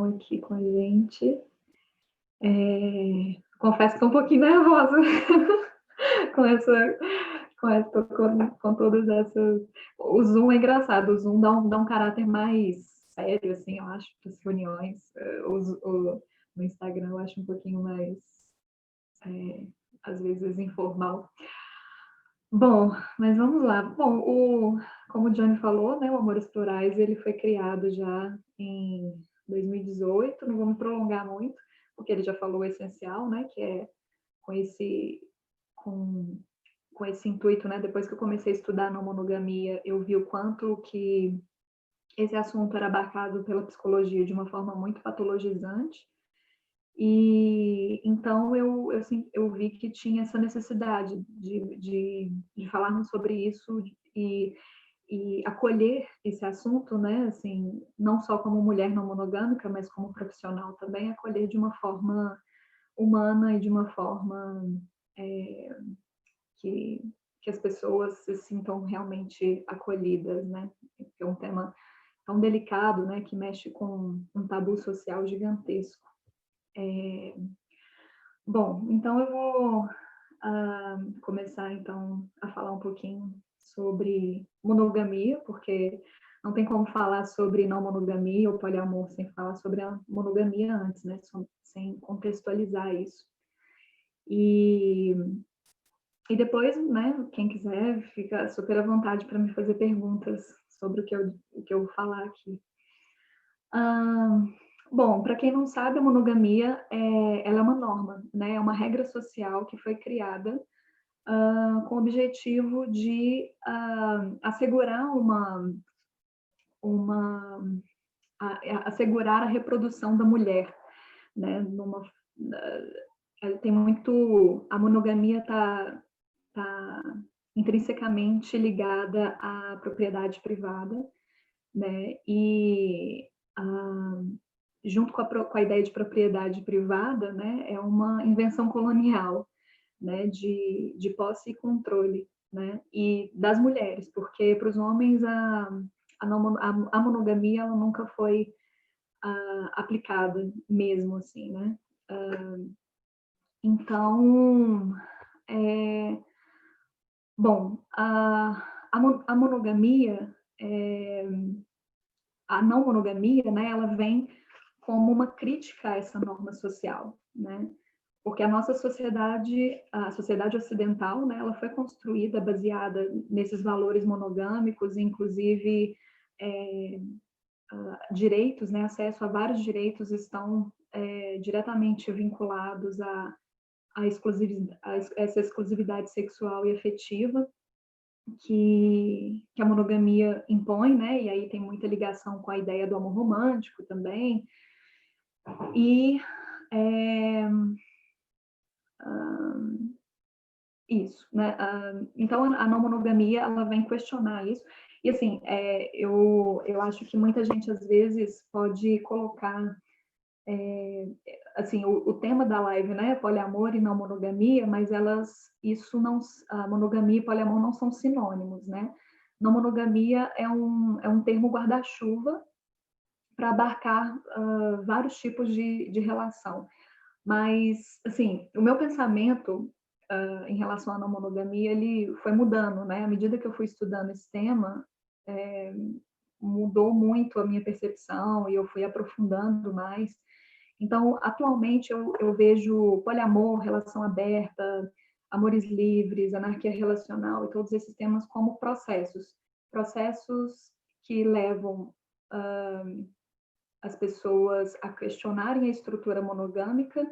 aqui com a gente. Confesso que estou um pouquinho nervosa com essa, com todas essas. O Zoom é engraçado, o Zoom dá um caráter mais sério, assim, eu acho, para as reuniões. No Instagram eu acho um pouquinho mais, às vezes, informal. Bom, mas vamos lá. Bom, como o Johnny falou, né, o Amores Plurais, ele foi criado já em 2018, não vou me prolongar muito, porque ele já falou o essencial, né, que é com esse, com, com esse intuito, né, depois que eu comecei a estudar não monogamia, eu vi o quanto que esse assunto era abarcado pela psicologia de uma forma muito patologizante, e então eu vi que tinha essa necessidade de falarmos sobre isso e acolher esse assunto, né? Assim, não só como mulher não monogâmica, mas como profissional também, acolher de uma forma humana e de uma forma é, que, que as pessoas se sintam realmente acolhidas, né? É um tema tão delicado, né? Que mexe com um tabu social gigantesco. Bom, então eu vou começar então a falar um pouquinho sobre monogamia, porque não tem como falar sobre não monogamia ou poliamor sem falar sobre a monogamia antes, né? Sem contextualizar isso. E, e depois, né, quem quiser, fica super à vontade para me fazer perguntas sobre o que eu vou falar aqui. Bom, para quem não sabe, a monogamia ela é uma norma, né? É uma regra social que foi criada com o objetivo de assegurar uma assegurar a reprodução da mulher, né? Tem muito a monogamia tá intrinsecamente ligada à propriedade privada, né? E junto com a ideia de propriedade privada, né, é uma invenção colonial, né, de posse e controle, né, e das mulheres, porque para os homens a monogamia ela nunca foi aplicada mesmo, assim, né. Então, é, bom, a monogamia, a não monogamia, né, ela vem como uma crítica a essa norma social, né? Porque a sociedade ocidental, né, ela foi construída baseada nesses valores monogâmicos, inclusive direitos, né, acesso a vários direitos estão diretamente vinculados a essa exclusividade sexual e afetiva que a monogamia impõe, né, e aí tem muita ligação com a ideia do amor romântico também, e é, isso, né? Então, a não monogamia, ela vem questionar isso. E, assim, eu acho que muita gente, às vezes, pode colocar, assim, o tema da live, né? Poliamor e não monogamia, mas a monogamia e poliamor não são sinônimos, né? Não monogamia é um termo guarda-chuva para abarcar vários tipos de relação. Mas, assim, o meu pensamento em relação à não monogamia, ele foi mudando, né? À medida que eu fui estudando esse tema, é, mudou muito a minha percepção e eu fui aprofundando mais. Então, atualmente, eu vejo poliamor, relação aberta, amores livres, anarquia relacional e todos esses temas como processos que levam as pessoas a questionarem a estrutura monogâmica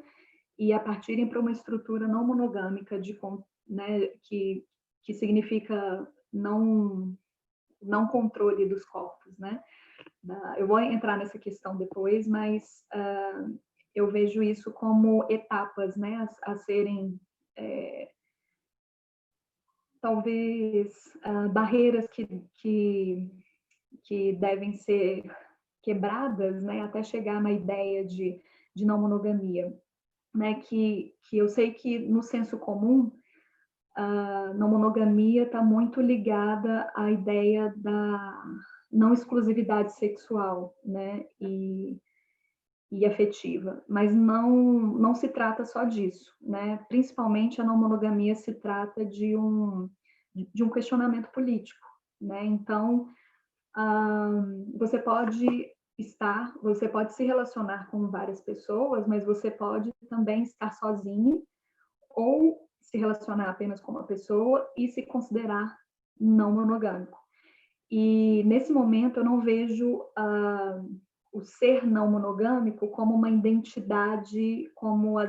e a partirem para uma estrutura não monogâmica, né, que significa não controle dos corpos, né? Eu vou entrar nessa questão depois, mas eu vejo isso como etapas, né, a serem talvez barreiras que devem ser quebradas, né, até chegar na ideia de não monogamia, né, que eu sei que no senso comum a não monogamia está muito ligada à ideia da não exclusividade sexual, né, e afetiva, mas não se trata só disso, né? Principalmente a não monogamia se trata de um questionamento político, né? Então, você você pode se relacionar com várias pessoas, mas você pode também estar sozinho ou se relacionar apenas com uma pessoa e se considerar não monogâmico. E nesse momento eu não vejo o ser não monogâmico como uma identidade, como a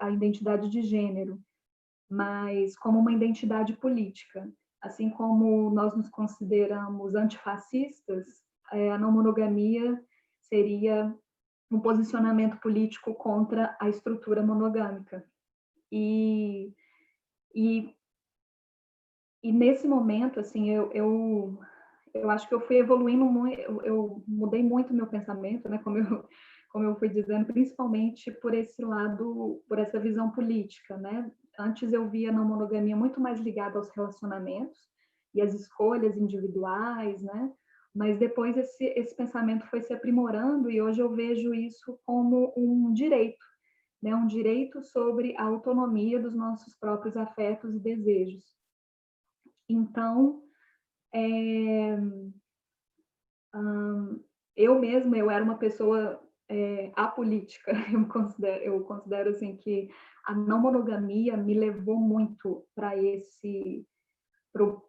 identidade de gênero, mas como uma identidade política. Assim como nós nos consideramos antifascistas, a não monogamia seria um posicionamento político contra a estrutura monogâmica. E, e, e nesse momento, assim, eu acho que eu fui evoluindo muito, eu mudei muito o meu pensamento, né, como eu fui dizendo, principalmente por esse lado, por essa visão política, né? Antes eu via a não monogamia muito mais ligada aos relacionamentos e às escolhas individuais, né? Mas depois esse pensamento foi se aprimorando e hoje eu vejo isso como um direito, né? Um direito sobre a autonomia dos nossos próprios afetos e desejos. Então, eu era uma pessoa apolítica. Eu considero assim que a não monogamia me levou muito para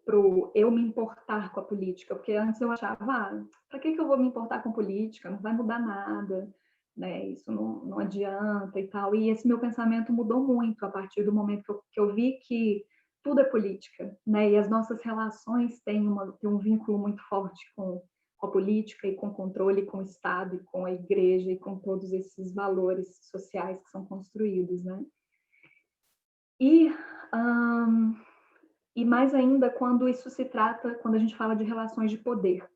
pro eu me importar com a política, porque antes eu achava, para que eu vou me importar com política? Não vai mudar nada, né? Isso não adianta e tal. E esse meu pensamento mudou muito a partir do momento que eu vi que tudo é política, né? E as nossas relações têm um vínculo muito forte com a política e com o controle, com o Estado e com a igreja e com todos esses valores sociais que são construídos, né? E e mais ainda quando isso se trata, quando a gente fala de relações de poder,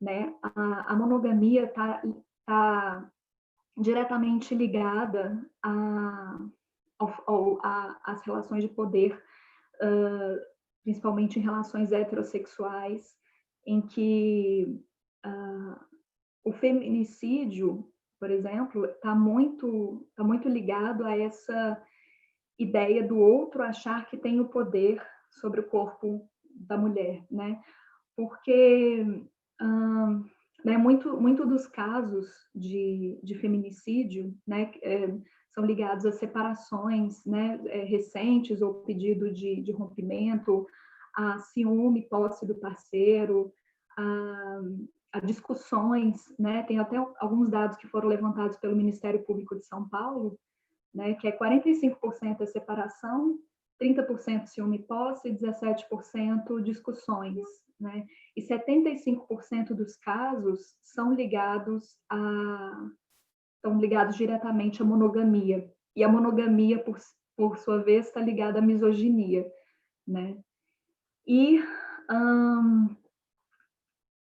né? A monogamia tá diretamente ligada às relações de poder, principalmente em relações heterossexuais, em que o feminicídio, por exemplo, tá muito ligado a essa ideia do outro achar que tem o poder sobre o corpo da mulher, né? Porque né, muito dos casos de feminicídio, né, são ligados a separações, né, recentes ou pedido de rompimento, a ciúme, posse do parceiro, a discussões, né? Tem até alguns dados que foram levantados pelo Ministério Público de São Paulo, né, que é 45% é separação, 30% ciúme e posse, 17% discussões, né? E 75% dos casos estão ligados diretamente à monogamia. E a monogamia, por sua vez, está ligada à misoginia, né? E,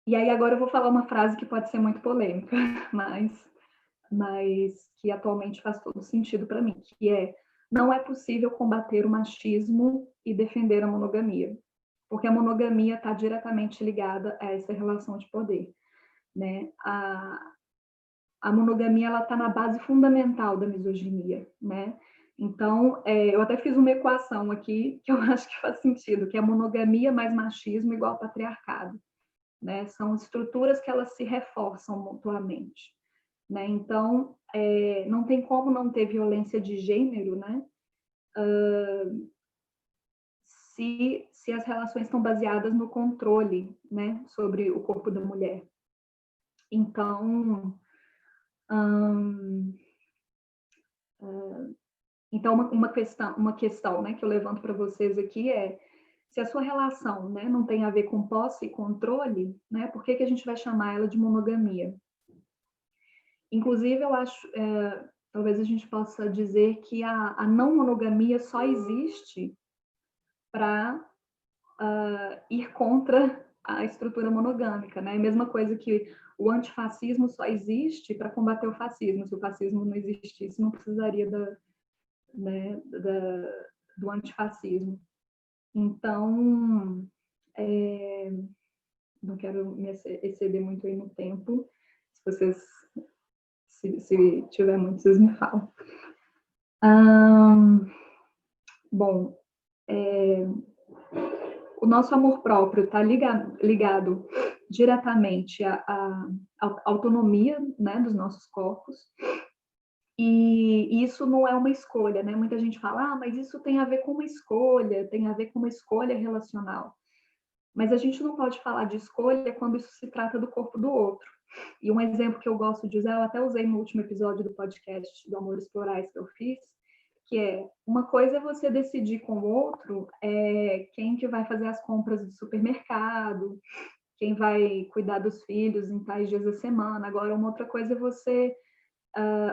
e aí agora eu vou falar uma frase que pode ser muito polêmica, mas que atualmente faz todo sentido para mim, que é: não é possível combater o machismo e defender a monogamia, porque a monogamia está diretamente ligada a essa relação de poder, né? A monogamia ela está na base fundamental da misoginia, né? Então, eu até fiz uma equação aqui que eu acho que faz sentido, que é monogamia mais machismo igual patriarcado, né? São estruturas que elas se reforçam mutuamente, né? Então, não tem como não ter violência de gênero, né? Se as relações estão baseadas no controle, né, sobre o corpo da mulher. Então, uma questão, né, que eu levanto para vocês aqui é: se a sua relação, né, não tem a ver com posse e controle, né, por que a gente vai chamar ela de monogamia? Inclusive, eu acho, talvez a gente possa dizer que a não monogamia só existe para ir contra a estrutura monogâmica, né? A mesma coisa que o antifascismo só existe para combater o fascismo. Se o fascismo não existisse, não precisaria né, do antifascismo. Então, não quero me exceder muito aí no tempo. Se vocês Se tiver muito, vocês me falam. Bom, o nosso amor próprio está ligado diretamente à autonomia, né, dos nossos corpos. E isso não é uma escolha, né? Muita gente fala, mas isso tem a ver com uma escolha, tem a ver com uma escolha relacional. Mas a gente não pode falar de escolha quando isso se trata do corpo do outro. E um exemplo que eu gosto de usar, eu até usei no último episódio do podcast do Amores Florais que eu fiz, que é, uma coisa é você decidir com o outro quem que vai fazer as compras do supermercado, quem vai cuidar dos filhos em tais dias da semana. Agora, uma outra coisa é você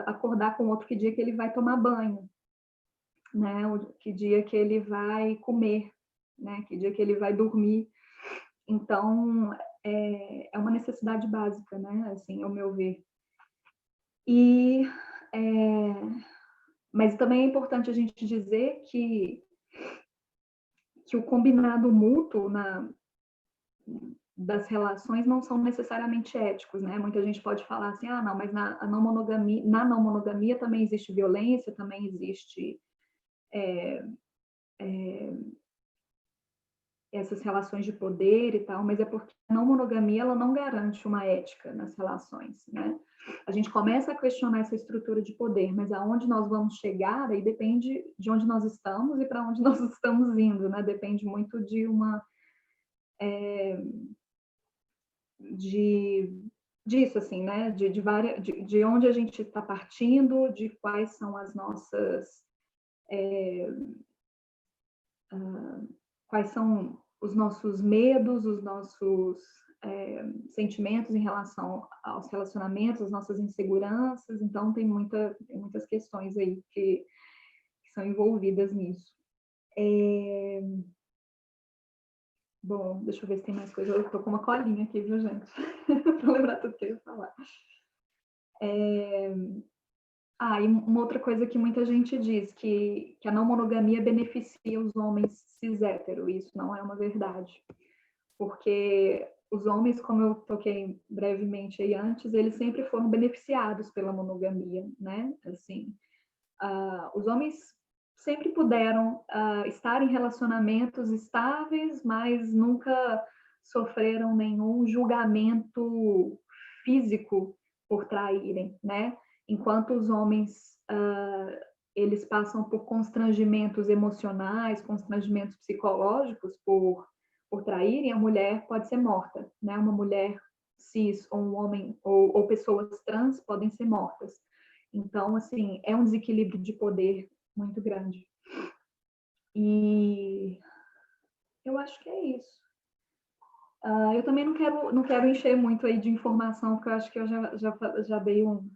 acordar com o outro que dia que ele vai tomar banho, né? Que dia que ele vai comer, né? Que dia que ele vai dormir. Então, é uma necessidade básica, né? Assim, ao meu ver. Mas também é importante a gente dizer que o combinado mútuo das relações não são necessariamente éticos, né? Muita gente pode falar assim, não, mas na não monogamia também existe violência, também existe essas relações de poder e tal, mas é porque a não monogamia ela não garante uma ética nas relações, né? A gente começa a questionar essa estrutura de poder, mas aonde nós vamos chegar aí depende de onde nós estamos e para onde nós estamos indo, né? Depende muito de disso, assim, né? De onde a gente está partindo, de quais são as nossas quais são os nossos medos, os nossos sentimentos em relação aos relacionamentos, as nossas inseguranças. Então, tem muitas questões aí que são envolvidas nisso. Bom, deixa eu ver se tem mais coisa. Eu estou com uma colinha aqui, viu, gente? Para lembrar tudo que eu ia falar. E uma outra coisa que muita gente diz, que a não monogamia beneficia os homens cis-hétero. Isso não é uma verdade. Porque os homens, como eu toquei brevemente aí antes, eles sempre foram beneficiados pela monogamia, né? Assim, os homens sempre puderam estar em relacionamentos estáveis, mas nunca sofreram nenhum julgamento físico por traírem, né? Enquanto os homens eles passam por constrangimentos emocionais, constrangimentos psicológicos por traírem, a mulher pode ser morta, né? Uma mulher cis ou um homem ou pessoas trans podem ser mortas. Então, assim, é um desequilíbrio de poder muito grande. E eu acho que é isso. Eu também não quero encher muito aí de informação, porque eu acho que eu já dei um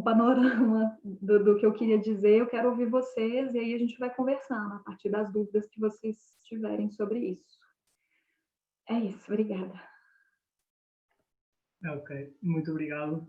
panorama do que eu queria dizer. Eu quero ouvir vocês e aí a gente vai conversando a partir das dúvidas que vocês tiverem sobre isso. É isso, obrigada. Ok, muito obrigado.